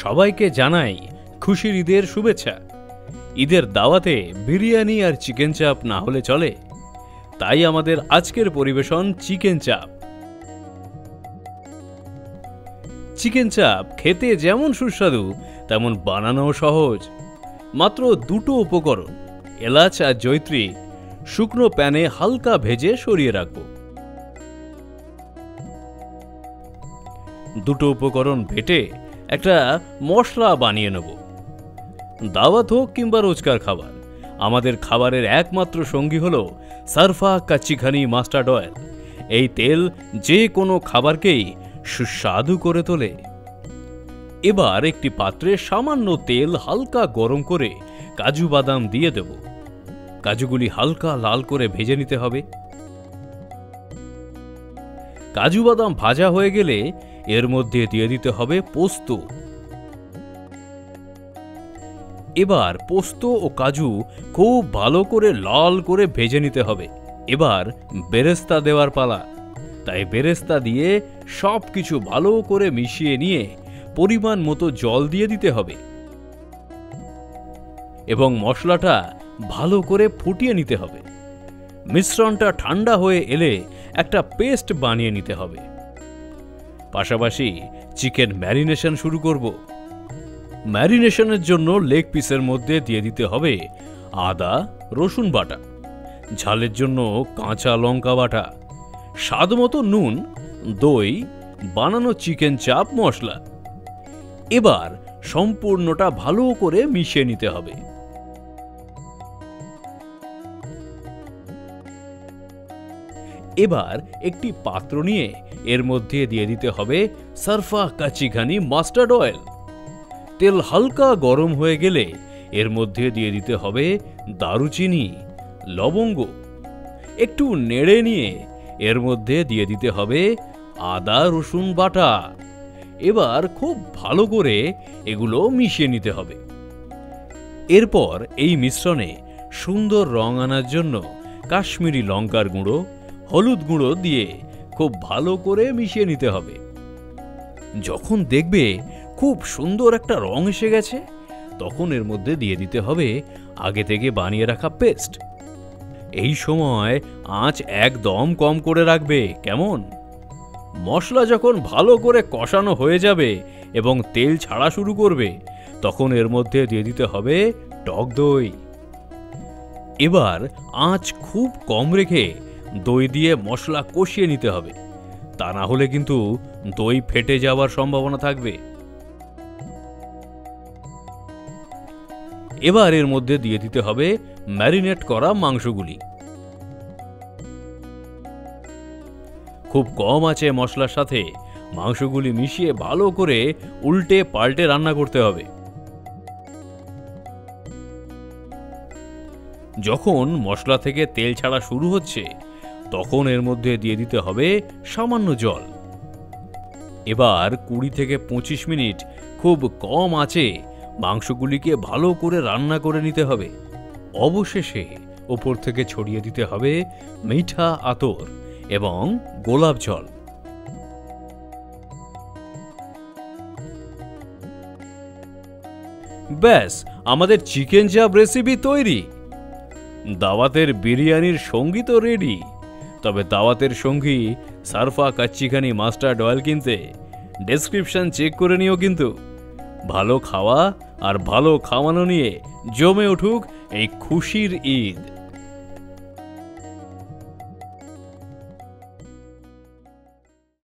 সবাইকে জানাই খুশির ঈদের শুভেচ্ছা। ঈদের দাওয়াতে বিরিয়ানি আর চিকেন চাপ না হলে চলে, তাই আমাদের আজকের পরিবেশন চিকেন চাপ। চিকেন চাপ খেতে যেমন সুস্বাদু তেমন বানানোও সহজ। মাত্র দুটো উপকরণ, এলাচ আর জয়ত্রী, শুকনো প্যানে হালকা ভেজে সরিয়ে রাখব। দুটো উপকরণ বেটে একটা মশলা বানিয়ে নেব। দাওয়াত হোক কিংবা রোজকার খাবার, আমাদের খাবারের একমাত্র সঙ্গী হলো সারফা কাচ্চি ঘানি মাস্টার্ড অয়েল। এই তেল যে কোনো খাবারকেই সুস্বাদু করে তোলে। এবার একটি পাত্রে সামান্য তেল হালকা গরম করে কাজু বাদাম দিয়ে দেব। কাজুগুলি হালকা লাল করে ভেজে নিতে হবে। কাজু বাদাম ভাজা হয়ে গেলে এর মধ্যে দিয়ে দিতে হবে পোস্ত। এবার পোস্ত ও কাজু খুব ভালো করে লাল করে ভেজে নিতে হবে। এবার বেরেস্তা দেওয়ার পালা, তাই বেরেস্তা দিয়ে সবকিছু ভালো করে মিশিয়ে নিয়ে পরিমাণ মতো জল দিয়ে দিতে হবে এবং মশলাটা ভালো করে ফুটিয়ে নিতে হবে। মিশ্রণটা ঠান্ডা হয়ে এলে একটা পেস্ট বানিয়ে নিতে হবে। পাশাপাশি চিকেন ম্যারিনেশন শুরু করব। ম্যারিনেশনের জন্য লেগ পিসের মধ্যে দিয়ে দিতে হবে আদা রসুন বাটা, ঝালের জন্য কাঁচা লঙ্কা বাটা, স্বাদ মতো নুন, দই, বানানো চিকেন চাপ মশলা। এবার সম্পূর্ণটা ভালো করে মিশিয়ে নিতে হবে। এবার একটি পাত্র নিয়ে এর মধ্যে দিয়ে দিতে হবে সারফা কাচ্চি ঘানি মাস্টার্ড অয়েল। তেল হালকা গরম হয়ে গেলে এর মধ্যে দিয়ে দিতে হবে দারুচিনি, লবঙ্গ। একটু নেড়ে নিয়ে এর মধ্যে দিয়ে দিতে হবে আদা রসুন বাটা। এবার খুব ভালো করে এগুলো মিশিয়ে নিতে হবে। এরপর এই মিশ্রণে সুন্দর রং আনার জন্য কাশ্মীরি লঙ্কার গুঁড়ো, হলুদ গুঁড়ো দিয়ে খুব ভালো করে মিশিয়ে নিতে হবে। যখন দেখবে খুব সুন্দর একটা রং এসে গেছে, তখন এর মধ্যে দিয়ে দিতে হবে আগে থেকে বানিয়ে রাখা পেস্ট। এই সময় আঁচ একদম কম করে রাখবে, কেমন? মশলা যখন ভালো করে কষানো হয়ে যাবে এবং তেল ছাড়া শুরু করবে, তখন এর মধ্যে দিয়ে দিতে হবে টক দই। এবার আঁচ খুব কম রেখে দই দিয়ে মশলা কষিয়ে নিতে হবে, তা না হলে কিন্তু দই ফেটে যাওয়ার সম্ভাবনা থাকবে। এবার এর মধ্যে দিয়ে দিতে হবে ম্যারিনেট করা মাংসগুলি। খুব কম আঁচে মশলার সাথে মাংসগুলি মিশিয়ে ভালো করে উল্টে পাল্টে রান্না করতে হবে। যখন মশলা থেকে তেল ছাড়া শুরু হচ্ছে, তখন এর মধ্যে দিয়ে দিতে হবে সামান্য জল। এবার 20 থেকে 25 মিনিট খুব কম আঁচে মাংসগুলিকে ভালো করে রান্না করে নিতে হবে। অবশেষে ওপর থেকে ছড়িয়ে দিতে হবে মিঠা আতর এবং গোলাপ জল। ব্যাস, আমাদের চিকেন চাপ রেসিপি তৈরি। দাওয়াতের বিরিয়ানির সঙ্গী তো রেডি। তবে দাওয়াতের সঙ্গী সারফা কাচ্চি ঘানি মাস্টার্ড অয়েল কিনতে ডেসক্রিপশন চেক করে নিও কিন্তু। ভালো খাওয়া আর ভালো খাওয়ানো নিয়ে জমে উঠুক এই খুশির ঈদ।